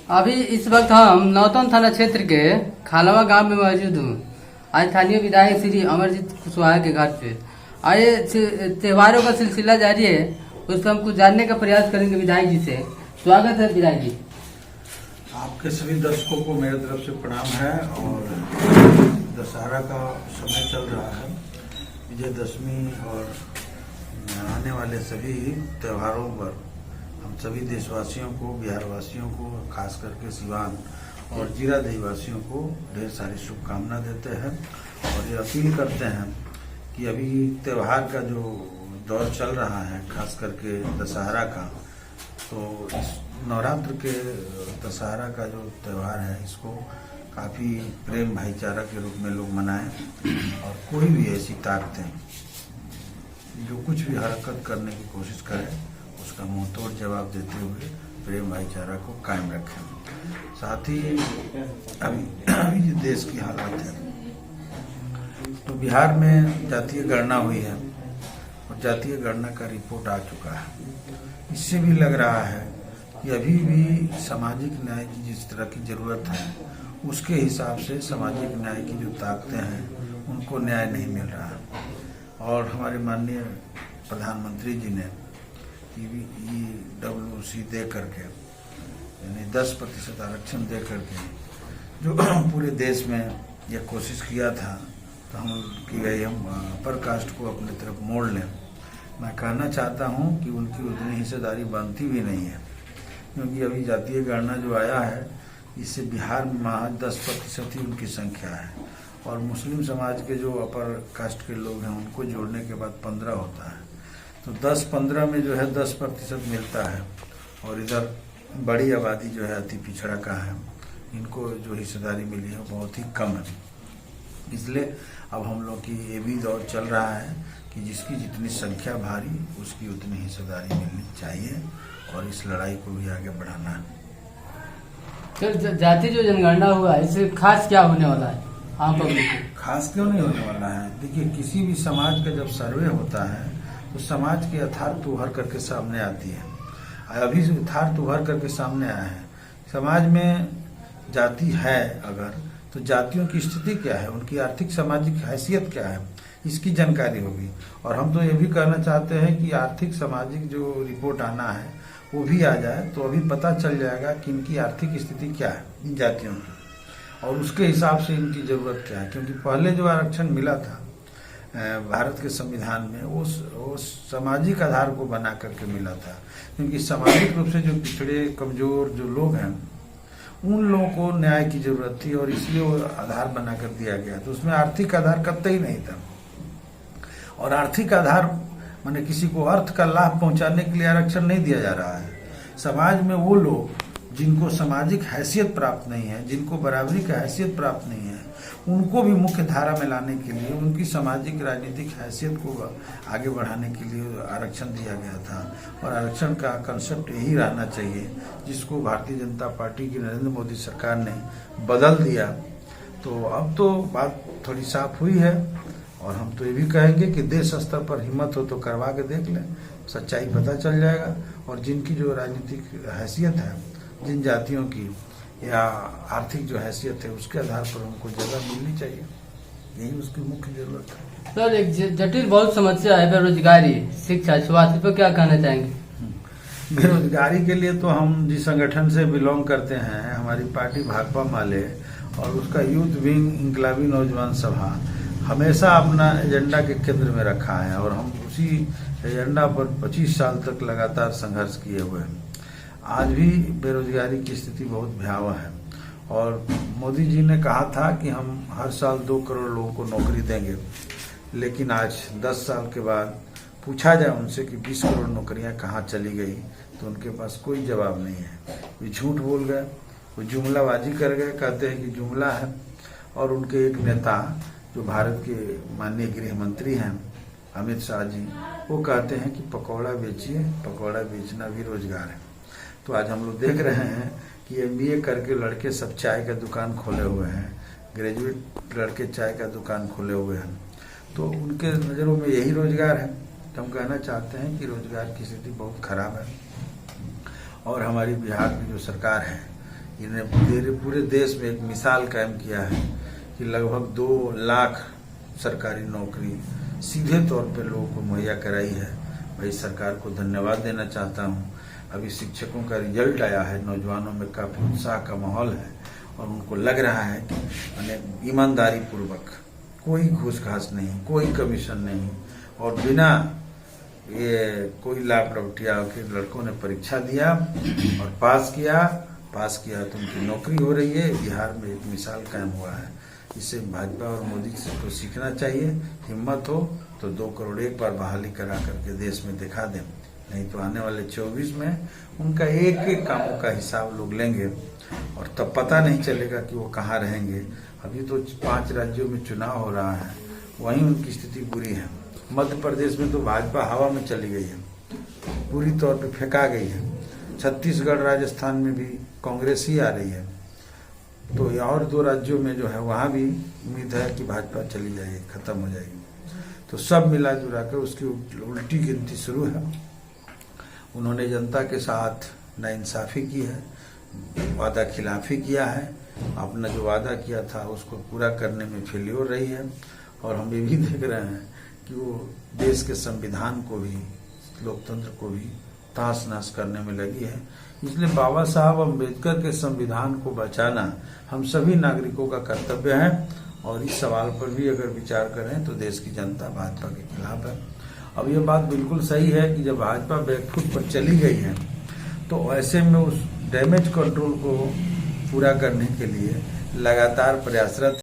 अभी इस वक्त हम नौतन थाना क्षेत्र के खालवा गांव में मौजूद हूँ। आज स्थानीय विधायक श्री अमरजीत कुशवाहा के घर पे आए त्योहारों का सिलसिला जारी है, उस पर हम कुछ जानने का प्रयास करेंगे विधायक जी से। स्वागत है विधायक जी। आपके सभी दर्शकों को मेरे तरफ से प्रणाम है। और दशहरा का समय चल रहा है, विजयदशमी और आने वाले सभी त्योहारों पर हम सभी देशवासियों को, बिहारवासियों को, खास करके सिवान और जीरादेई वासियों को ढेर सारी शुभकामना देते हैं और ये अपील करते हैं कि अभी त्योहार का जो दौर चल रहा है, खास करके दशहरा का, तो इस नवरात्र के दशहरा का जो त्यौहार है इसको काफ़ी प्रेम भाईचारा के रूप में लोग मनाएं और कोई भी ऐसी ताकतें जो कुछ भी हरकत करने की कोशिश करें उसका मुंह तोड़ जवाब देते हुए प्रेम भाईचारा को कायम रखें। साथ ही अभी जो देश की हालात है, तो बिहार में जातीय गणना हुई है और जातीय गणना का रिपोर्ट आ चुका है। इससे भी लग रहा है कि अभी भी सामाजिक न्याय की जिस तरह की जरूरत है उसके हिसाब से सामाजिक न्याय की जो ताकतें हैं उनको न्याय नहीं मिल रहा है। और हमारे माननीय प्रधानमंत्री जी ने EWC दे करके, यानी 10% आरक्षण दे करके जो पूरे देश में यह कोशिश किया था, तो हम की गई हम अपर कास्ट को अपनी तरफ मोड़ लें। मैं कहना चाहता हूं कि उनकी उतनी हिस्सेदारी बनती भी नहीं है, क्योंकि अभी जातीय गणना जो आया है इससे बिहार में महज 10% ही उनकी संख्या है और मुस्लिम समाज के जो अपर कास्ट के लोग हैं उनको जोड़ने के बाद 15 होता है। तो 10-15 में जो है 10% मिलता है और इधर बड़ी आबादी जो है अति पिछड़ा का है, इनको जो हिस्सेदारी मिली है बहुत ही कम है। इसलिए अब हम लोग की ये भी दौर चल रहा है कि जिसकी जितनी संख्या भारी उसकी उतनी हिस्सेदारी मिलनी चाहिए और इस लड़ाई को भी आगे बढ़ाना है। तो जाति जो जनगणना हुआ है इससे खास क्या होने वाला है आम पब्लिक को? खास क्यों नहीं होने वाला है? देखिए, किसी भी समाज का जब सर्वे होता है तो समाज की यथार्थ उभर करके सामने आती है। अभी यथार्थ उभर करके सामने आया है। समाज में जाति है अगर, तो जातियों की स्थिति क्या है, उनकी आर्थिक सामाजिक हैसियत क्या है, इसकी जानकारी होगी। और हम तो ये भी कहना चाहते हैं कि आर्थिक सामाजिक जो रिपोर्ट आना है वो भी आ जाए, तो अभी पता चल जाएगा कि इनकी आर्थिक स्थिति क्या है इन जातियों की और उसके हिसाब से इनकी जरूरत क्या है। क्योंकि पहले जो आरक्षण मिला था भारत के संविधान में वो सामाजिक आधार को बना करके मिला था, क्योंकि सामाजिक रूप से जो पिछड़े कमजोर जो लोग हैं उन लोगों को न्याय की जरूरत थी और इसलिए वो आधार बना कर दिया गया। तो उसमें आर्थिक आधार कतई नहीं था। और आर्थिक आधार माने किसी को अर्थ का लाभ पहुंचाने के लिए आरक्षण नहीं दिया जा रहा है। समाज में वो लोग जिनको सामाजिक हैसियत प्राप्त नहीं है, जिनको बराबरी का हैसियत प्राप्त नहीं है, उनको भी मुख्य धारा में लाने के लिए, उनकी सामाजिक राजनीतिक हैसियत को आगे बढ़ाने के लिए आरक्षण दिया गया था। और आरक्षण का कंसेप्ट यही रहना चाहिए, जिसको भारतीय जनता पार्टी की नरेंद्र मोदी सरकार ने बदल दिया। तो अब तो बात थोड़ी साफ हुई है और हम तो ये भी कहेंगे कि देश स्तर पर हिम्मत हो तो करवा के देख लें, सच्चाई पता चल जाएगा। और जिनकी जो राजनीतिक हैसियत है, जिन जातियों की या आर्थिक जो हैसियत है, उसके आधार पर उनको जगह मिलनी चाहिए, यही उसकी मुख्य जरूरत है। सर, एक जटिल बहुत समस्या है बेरोजगारी, शिक्षा, स्वास्थ्य पर क्या कहना चाहेंगे? बेरोजगारी के लिए तो हम जिस संगठन से बिलोंग करते हैं, हमारी पार्टी भाकपा माले और उसका यूथ विंग इंकलाबी नौजवान सभा हमेशा अपना एजेंडा के केंद्र में रखा है और हम उसी एजेंडा पर 25 साल तक लगातार संघर्ष किए हुए हैं। आज भी बेरोजगारी की स्थिति बहुत भयावह है और मोदी जी ने कहा था कि हम हर साल 2 करोड़ लोगों को नौकरी देंगे, लेकिन आज 10 साल के बाद पूछा जाए उनसे कि 20 करोड़ नौकरियां कहाँ चली गई, तो उनके पास कोई जवाब नहीं है। वे झूठ बोल गए, वो जुमलाबाजी कर गए, कहते हैं कि जुमला है। और उनके एक नेता जो भारत के माननीय गृह मंत्री हैं अमित शाह जी, वो कहते हैं कि पकौड़ा बेचिए, पकौड़ा बेचना भी रोजगार है। तो आज हम लोग देख रहे हैं कि MBA करके लड़के सब चाय का दुकान खोले हुए हैं, ग्रेजुएट लड़के चाय का दुकान खोले हुए हैं, तो उनके नज़रों में यही रोजगार है। तो हम कहना चाहते हैं कि रोजगार की स्थिति बहुत खराब है और हमारी बिहार की जो सरकार है इन्हें पूरे देश में एक मिसाल कायम किया है कि लगभग 2 लाख सरकारी नौकरी सीधे तौर पे लोगों को मुहैया कराई है। भाई सरकार को धन्यवाद देना चाहता हूँ। अभी शिक्षकों का रिजल्ट आया है, नौजवानों में काफी उत्साह का माहौल है और उनको लग रहा है कि ईमानदारी पूर्वक, कोई घूस घास नहीं, कोई कमीशन नहीं और बिना ये कोई लापरवाही के लड़कों ने परीक्षा दिया और पास किया तो उनकी नौकरी हो रही है। बिहार में एक मिसाल कायम हुआ है। इससे भाजपा और मोदी को सीखना चाहिए। हिम्मत हो तो 2 करोड़ एक बार बहाली करा करके देश में दिखा दें, नहीं तो आने वाले 24 में उनका एक एक कामों का हिसाब लोग लेंगे और तब पता नहीं चलेगा कि वो कहाँ रहेंगे। अभी तो 5 राज्यों में चुनाव हो रहा है, वहीं उनकी स्थिति बुरी है। मध्य प्रदेश में तो भाजपा हवा में चली गई है, पूरी तौर पे फेंका गई है। छत्तीसगढ़, राजस्थान में भी कांग्रेस ही आ रही है। तो ये और 2 राज्यों में जो है वहां भी उम्मीद है कि भाजपा चली जाएगी, खत्म हो जाएगी। तो सब मिला जुला कर उसकी उल्टी गिनती शुरू है। उन्होंने जनता के साथ नाइंसाफी की है, वादा खिलाफी किया है, अपना जो वादा किया था उसको पूरा करने में फेल्योर रही है। और हम ये भी देख रहे हैं कि वो देश के संविधान को भी, लोकतंत्र को भी तहस नहस करने में लगी है। इसलिए बाबा साहब अम्बेडकर के संविधान को बचाना हम सभी नागरिकों का कर्तव्य है। और इस सवाल पर भी अगर विचार करें तो देश की जनता भाजपा के खिलाफ है। अब ये बात बिल्कुल सही है कि जब भाजपा बैकफुट पर चली गई है तो ऐसे में उस डैमेज कंट्रोल को पूरा करने के लिए लगातार प्रयासरत